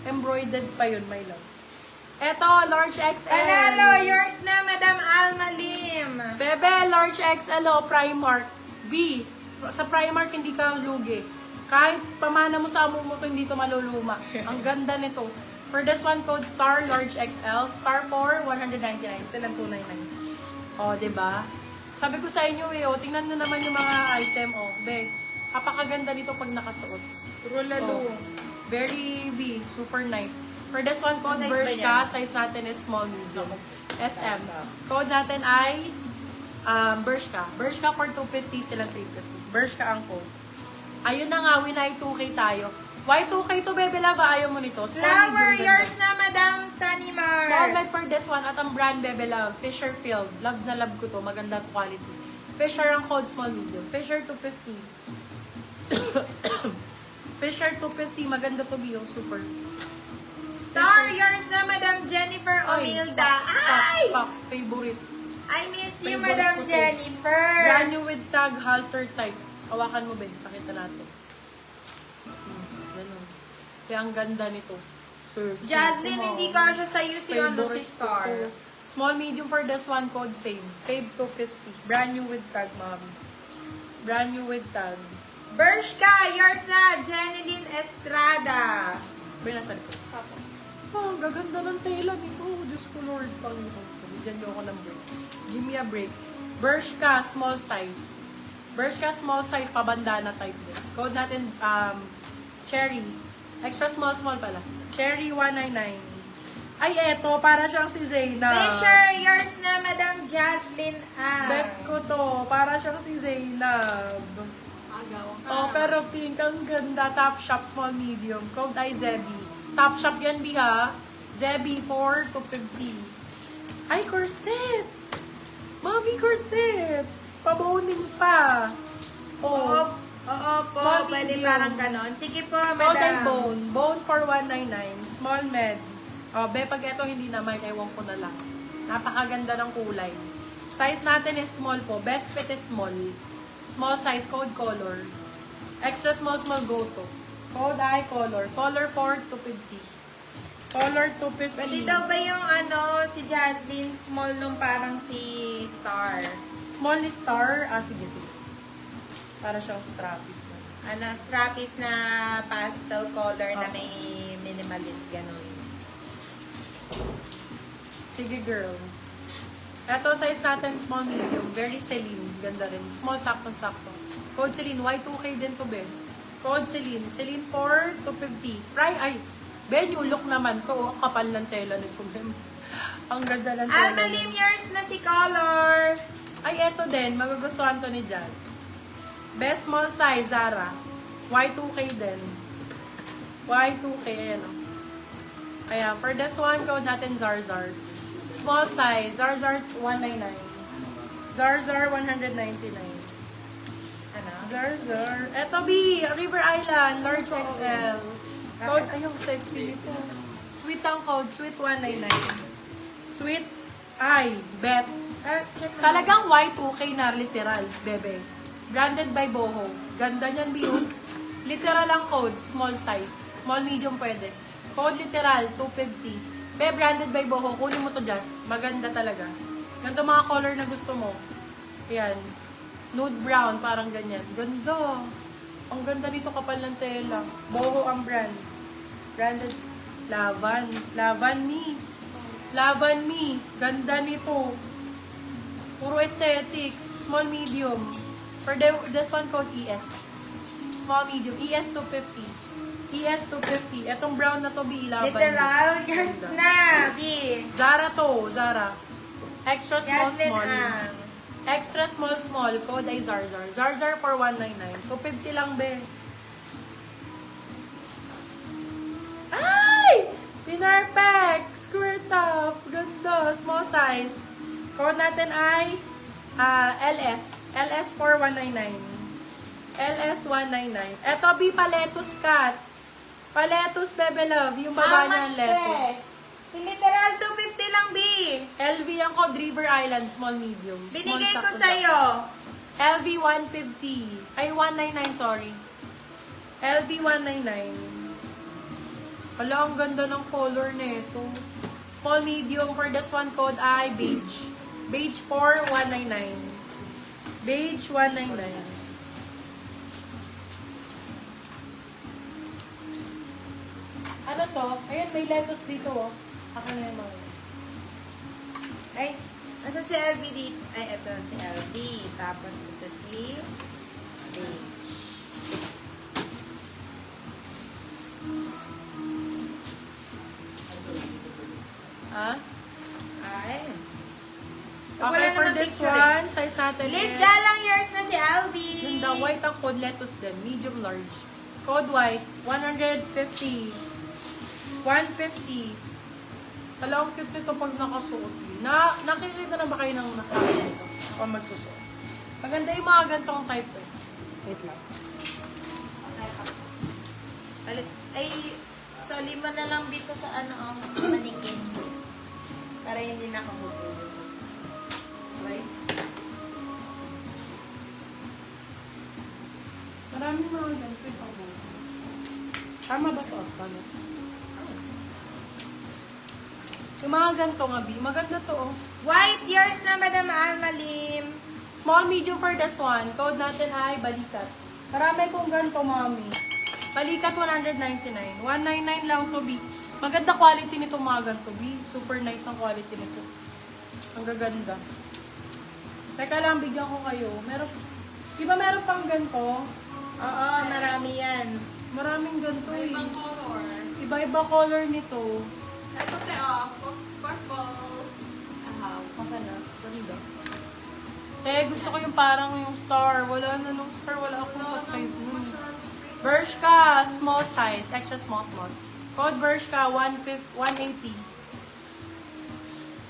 Embroidered pa yun, my love. Eto, large XL. Panalo, yours na, Madam Almalim. Bebe, large XL o Primark. B. Sa Primark, hindi ka lugi. Kahit pamana mo sa amo mo to, hindi to maluluma. Ang ganda nito. For this one, code star, large XL. Star 4, 199. Silang 299. O, diba? Sabi ko sa inyo eh, tingnan nyo naman yung mga item. O, be, kapakaganda nito pag nakasuot. Rulalo. Very B, super nice. For this one, code Size ba Bershka, yan? size natin is small medium. SM. Code natin ay Bershka. Bershka for 250, silang 350. Bershka ang code. Ayun na nga, winay 2K tayo. Why 2K to, Bebe Lava? Ayaw mo nito. Small, Flower, medium, yours ganda. na, Madam Sanimar. Small med for this one at ang brand, Bebe Love, Fisher Field. Love na love ko to, maganda quality. Fisher ang code, small medium. Fisher 250. Fisher 250, maganda to, Bio, super. Star, yours na, Madam Jennifer Omilda. Ay! Pak, favorite. I miss you, Favorite Madam ko to. Jennifer. Brand new with tag, halter type. Hawakan mo, Ben. Pakita natin. Ganun. Kaya ang ganda nito. Sir, Jasmine, hindi ka siya sa UC on si favorite Star. ko to. Small, medium for this one, code Fave. Fave 250. Brand new with tag, mami. Brand new with tag. Bershka, yours na, Jeneline Estrada. Ben, nasa likod. Oh, ang gaganda ng tela nito. Diyos ko, Lord. Panginoon ko. Bigyan niyo ako ng break. Give me a break. Bershka, small size. Bershka, small size, pabandana type din. Code natin, Cherry. Extra small pala. Cherry 199. Ay, eto, para siyang si Zainab. Fisher, yours na, Madam Jaslyn Ann. Bet ko to, para siyang si Zainab. Oh, pero pink, ang ganda. Top shop, small, medium. Code ay Zebi. Top shop yan, Biha. Zebi 4 to 50. Ay, corset! Mami, corset! Paboning pa. Oo, oo po, Small, pwede medium. parang ganon. Sige po, Code ay Madam. bone. Bone for 199. Small med. Oh, be, pag ito hindi naman, ewan ko na lang. Napakaganda ng kulay. Size natin is small po. Best fit is small. Small size, code color. Extra small, go to. Code ay color. Color 4 to 50. Color 250. Pwede daw ba yung si Jasmine, small nung parang si Star? Small ni star. Ah, sige. Para siyang strappis na. Strappies na pastel color na may minimalist, ganon. Sige, girl. Ito, size natin, small, medium. Very Celine. Ganda rin. Small, sakto-sakto. Code Celine. Y2K din to, Ben. Code Celine. Celine 4 to 50. Ben, yung look naman to. Oh, kapal ng tela nito, Ben. Ang ganda ng tela. Almalim, yours na si Color. Ay, eto din. Magugustuhan to ni Jazz. Best small size, Zara. Y2K din. Y2K, ayan o. Kaya, for this one, code natin Zarzar. Small size, Zarzar 199. Zarzar 199. Zarzar. Eto, B. River Island, large XL. Code, ayun, sexy nito. Sweet ang code, sweet 199. Sweet, bet. Check mo. Talagang Y2K na literal, bebe. Branded by Boho. Ganda niyan, Biyun. Literal ang code, small size. Small, medium pwede. Code literal, 250. Be, branded by Boho. Kunin mo to, Jazz. Maganda talaga. Ganito mga color na gusto mo. Ayan. Nude brown, parang ganyan. Ganda. Ang ganda nito, kapal ng tela. Boho ang brand. Branded. Laban. Laban me. Laban me. Ganda nito. Puro aesthetics. Small, medium. For this one code ES. Small, medium. ES 250. ES 250. Etong brown na to, B. Laban. Literal, yours Ganda. na, B. Zara to. Zara. Extra small, Jaslyn small. Ann. Extra small. Code ay Zarzar. Zarzar for 199. 250 lang, be. Ay! Pinarpek! Square top. Ganda. Small size. Code natin ay LS. LS for 199. LS 199. Eto, B, paletus cut. Paletus, bebe love. Yung How baba niya, much lettuce. this? Si literal 250 lang, B. LV yung code River Island, small medium. Small Binigay ko sakto sa'yo. LV 150. Ay, 199, sorry. LV 199. Wala, ang ganda ng color nito. Small medium for this one code ay beige. Beige 4, 199. Beige 199. Ano to? Ayan, may lettuce dito, oh. Ako na yung mga. Ay, nasan si LB dito? Ay, ito si LB. Tapos ito si Beige. Ha? Ay. Okay, for this one, size natin Liz, is... galang yours na si LB. Yung the white ang code lettuce din. Medium large. Code white, 150. 150. Wala, ang cute nito pag nakasuot. Nakikita na ba kayo ng nakakita nito? O magsusuot. Maganda yung mga gantong type eh. Wait lang. Palit. Ay, soli mo na lang dito sa ang manikin. Para hindi nakahubo. Right? Maraming mga ganito yung pag-bukas. Tama ba suot pa? No? Yung mga ganito nga, B. Maganda to, oh. White, yours na, Madam Almalim. Small, medium for this one. Code natin ay balikat. Marami kong ganito, mami. Balikat 199. 199 lang to, B. Maganda quality nito mga ganito, B. Super nice ang quality nito. Ang gaganda. Teka lang, bigyan ko kayo. Meron, di ba meron pang ganito? Oo, marami yan. Maraming ganito eh. Ibang color. Iba-iba color nito. Ito te, purple. Ahaw, baka na. Ganda. Kasi gusto ko yung parang yung star. Wala na nung star. Wala akong pa-size nun. Bershka, small size. Extra small. Code Bershka, 180.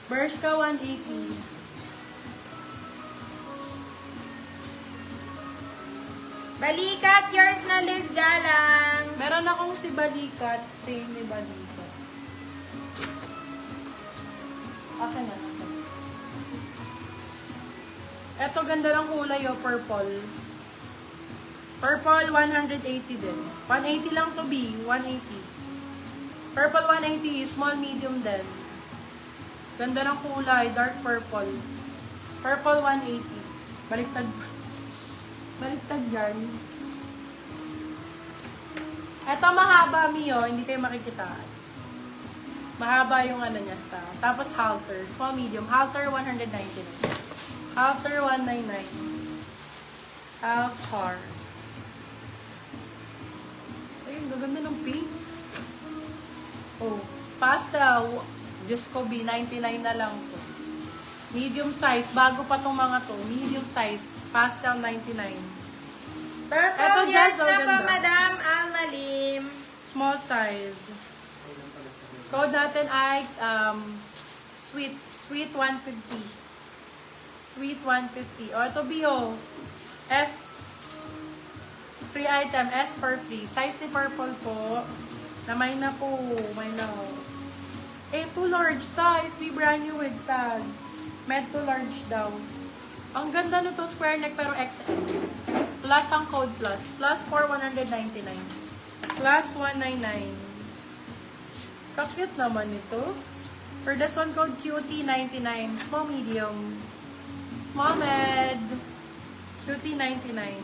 Bershka, 180. Balikat, yours na, Liz Galang. Meron akong si Balikat. Same ni Balikat. Akin na. Eto, ganda ng kulay, oh, purple. Purple, 180 din. 180 lang to, B. 180. Purple, 180. Small, medium din. Ganda ng kulay. Dark purple. Purple, 180. Baliktad. Baliktad yan. Eto, mahaba, Mio. Hindi kayo makikita. Mahaba yung ano niya, sta. Tapos halter. Small, medium. Halter, 199. Halter, 199. Halter. Ayun, gaganda ng pink. Oh, pastel. Diyos ko, B, 99 na lang to. Medium size. Bago pa tong mga to. Medium size. Pastel, 99. Purple, Eto, yours Jazz, na ganda. po, Madam Almalim. Small size. Code natin ay sweet. Sweet 150. Sweet 150. O, ito Bio. S. Free item. S for free. Size ni purple po. Na may na po. May na. Ito large size. Be brand new with tag. Med to large daw. Ang ganda nito, square neck pero XL. Plus ang code plus. Plus for 199. Plus 199. Kakute naman ito. For this one code QT99. Small medium. Small med. QT99.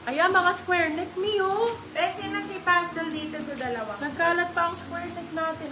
Ayan, mga square neck, Mio. Pwede na si pastel dito sa dalawa. Nagkalat pa ang square neck natin.